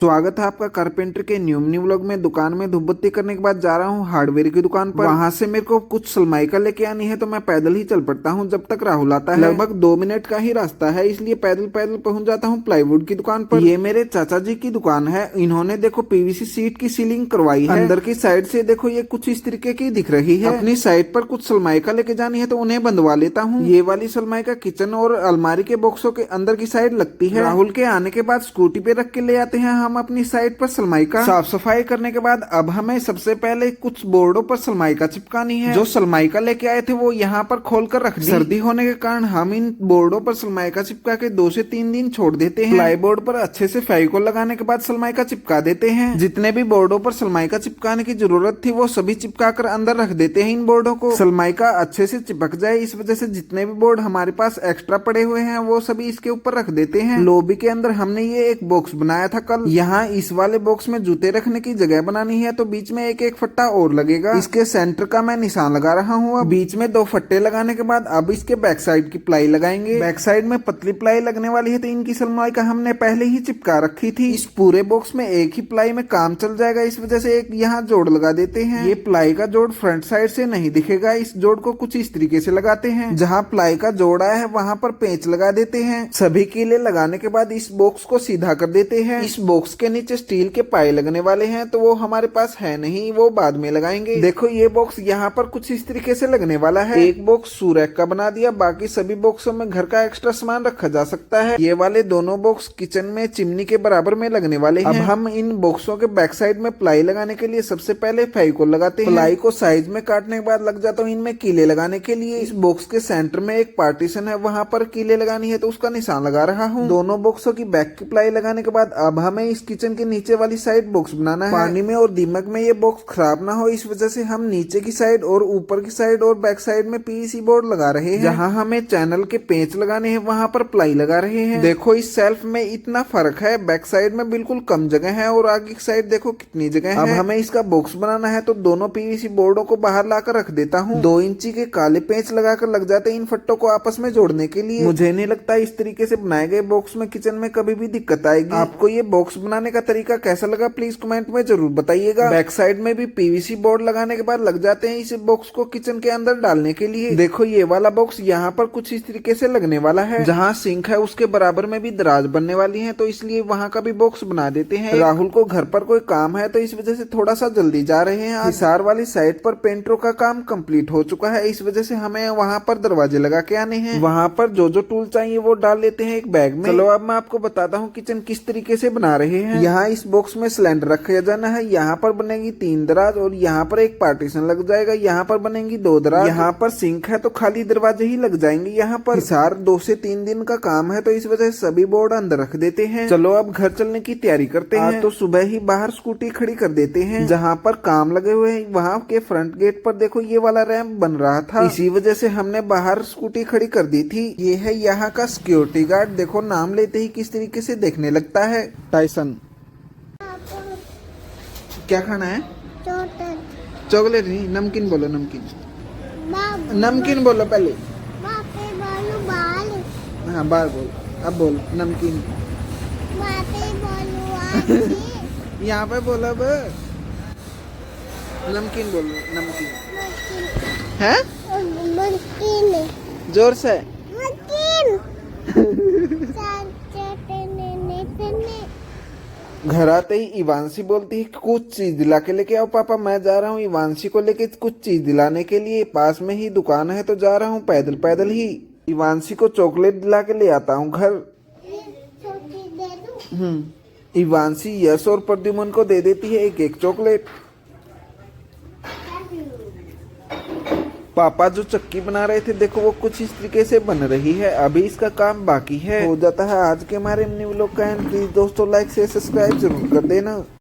स्वागत है आपका कारपेंटर के न्यू मिनी व्लॉग में। दुकान में धूप बत्ती करने के बाद जा रहा हूँ हार्डवेयर की दुकान पर। वहां से मेरे को कुछ सनमाइका लेके आनी है तो मैं पैदल ही चल पड़ता हूँ जब तक राहुल आता है। लगभग 2 मिनट का ही रास्ता है, इसलिए पैदल पैदल पहुंच जाता हूँ प्लाईवुड की दुकान पर। ये मेरे चाचा जी की दुकान है। इन्होंने देखो पीवीसी सीट की सीलिंग करवाई है। अंदर की साइड से देखो ये कुछ इस तरीके की दिख रही है। अपनी साइड पर कुछ सनमाइका लेके जानी है तो उन्हें बंधवा लेता हूँ। ये वाली सनमाइका किचन और अलमारी के बॉक्सों के अंदर की साइड लगती है। राहुल के आने के बाद स्कूटी पे रख के ले आते हैं हम अपनी साइड पर सनमाइका। साफ सफाई करने के बाद अब हमें सबसे पहले कुछ बोर्डों पर सनमाइका चिपकानी है। जो सनमाइका लेके आए थे वो यहाँ पर खोल कर रख दी। सर्दी होने के कारण हम इन बोर्डों पर सनमाइका चिपका के 2 से 3 दिन छोड़ देते हैं। प्लाई बोर्ड पर अच्छे से फेविकोल लगाने के बाद सनमाइका चिपका देते हैं। जितने भी बोर्डों पर सनमाइका चिपकाने की जरूरत थी वो सभी चिपका कर अंदर रख देते हैं इन बोर्डों को। सनमाइका अच्छे से चिपक जाए इस वजह से जितने भी बोर्ड हमारे पास एक्स्ट्रा पड़े हुए हैं वो सभी इसके ऊपर रख देते हैं। लॉबी के अंदर हमने ये एक बॉक्स बनाया था कल। यहाँ इस वाले बॉक्स में जूते रखने की जगह बनानी है तो बीच में एक एक फट्टा और लगेगा। इसके सेंटर का मैं निशान लगा रहा हूँ। अब बीच में 2 फट्टे लगाने के बाद अब इसके बैक साइड की प्लाई लगाएंगे। बैक साइड में पतली प्लाई लगने वाली है तो इनकी सनमाइका हमने पहले ही चिपका रखी थी। इस पूरे बॉक्स में एक ही प्लाई में काम चल जाएगा, इस वजह से एक यहाँ जोड़ लगा देते हैं। ये प्लाई का जोड़ फ्रंट साइड से नहीं दिखेगा। इस जोड़ को कुछ इस तरीके से लगाते हैं। जहाँ प्लाई का जोड़ आया है वहाँ पर पेंच लगा देते हैं। सभी कीले लगाने के बाद इस बॉक्स को सीधा कर देते हैं। इस बॉक्स के नीचे स्टील के पाए लगने वाले हैं तो वो हमारे पास है नहीं, वो बाद में लगाएंगे। देखो ये बॉक्स यहाँ पर कुछ इस तरीके से लगने वाला है। एक बॉक्स सूरैक का बना दिया, बाकी सभी बॉक्सों में घर का एक्स्ट्रा सामान रखा जा सकता है। ये वाले दोनों बॉक्स किचन में चिमनी के बराबर में लगने वाले हैं। अब हम इन बॉक्सों के बैक साइड में प्लाई लगाने के लिए सबसे पहले फेविकोल लगाते हैं। प्लाई को साइज में काटने के बाद लग जाता हूँ इनमें कीले लगाने के लिए। इस बॉक्स के सेंटर में एक पार्टीशन है, वहाँ पर कीले लगानी है तो उसका निशान लगा रहा हूँ। दोनों बॉक्सों की बैक की प्लाई लगाने के बाद अब हमें इस किचन के नीचे वाली साइड बॉक्स बनाना है। पानी में और दीमक में ये बॉक्स खराब ना हो इस वजह से हम नीचे की साइड और ऊपर की साइड और बैक साइड में पीवीसी बोर्ड लगा रहे हैं। जहाँ हमें चैनल के पेंच लगाने हैं वहाँ पर प्लाई लगा रहे हैं। देखो इस सेल्फ में इतना फर्क है, बैक साइड में बिल्कुल कम जगह है और आगे की साइड देखो कितनी जगह है। अब हमें इसका बॉक्स बनाना है तो दोनों पीवीसी बोर्डों को बाहर लाकर रख देता हूँ। 2 इंची के काले पेंच लगाकर लग जाते हैं इन फट्टों को आपस में जोड़ने के लिए। मुझे नहीं लगता इस तरीके से बनाए गए बॉक्स में किचन में कभी भी दिक्कत आएगी। आपको ये बॉक्स बनाने का तरीका कैसा लगा प्लीज कमेंट में जरूर बताइएगा। बैक साइड में भी पीवीसी बोर्ड लगाने के बाद लग जाते हैं इस बॉक्स को किचन के अंदर डालने के लिए। देखो ये वाला बॉक्स यहाँ पर कुछ इस तरीके से लगने वाला है। जहाँ सिंक है उसके बराबर में भी दराज बनने वाली है तो इसलिए वहाँ का भी बॉक्स बना देते हैं। राहुल को घर पर कोई काम है तो इस वजह से थोड़ा सा जल्दी जा रहे हैं। हिसार वाली साइड पर पेंटरों का काम कंप्लीट हो चुका है, इस वजह से हमें वहाँ पर दरवाजे लगा के आने हैं। वहाँ पर जो जो टूल चाहिए वो डाल लेते हैं एक बैग में। चलो अब मैं आपको बताता हूँ किचन किस तरीके से बना रहे हैं। यहाँ इस बॉक्स में सिलेंडर रखा जाना है। यहाँ पर बनेगी 3 दराज और यहाँ पर एक पार्टीशन लग जाएगा। यहाँ पर बनेंगी 2 दराज। यहाँ पर सिंक है तो खाली दरवाजे ही लग जाएंगे। यहाँ पर हिसार 2 से 3 दिन का काम है तो इस वजह से सभी बोर्ड अंदर रख देते हैं। चलो अब घर चलने की तैयारी करते हैं। तो सुबह ही बाहर स्कूटी खड़ी कर देते हैं। जहाँ पर काम लगे हुए हैं वहाँ के फ्रंट गेट पर देखो ये वाला रैंप बन रहा था, इसी वजह से हमने बाहर स्कूटी खड़ी कर दी थी। ये है यहाँ का सिक्योरिटी गार्ड। देखो नाम लेते ही किस तरीके से देखने लगता है। टाइसन क्या खाना है? चॉकलेट नहीं, नमकीन बोलो। नमकीन बोलो पहले। हाँ बार बोल, अब बोल नमकीन। यहाँ पे बोलो अब नमकीन बोलो। नमकीन है जोर से। घर आते ही इवांशी बोलती है कुछ चीज दिला के लेके आओ पापा। मैं जा रहा हूँ इवांशी को लेके कुछ चीज दिलाने के लिए। पास में ही दुकान है तो जा रहा हूँ पैदल पैदल ही। इवांशी को चॉकलेट दिला के ले आता हूँ घर। इवांशी यश और प्रद्युमन को दे देती है एक एक चॉकलेट। पापा जो चक्की बना रहे थे देखो वो कुछ इस तरीके से बन रही है। अभी इसका काम बाकी है, हो जाता है आज के हमारे मिनी व्लॉग का एंड। प्लीज दोस्तों लाइक से सब्सक्राइब जरूर कर देना।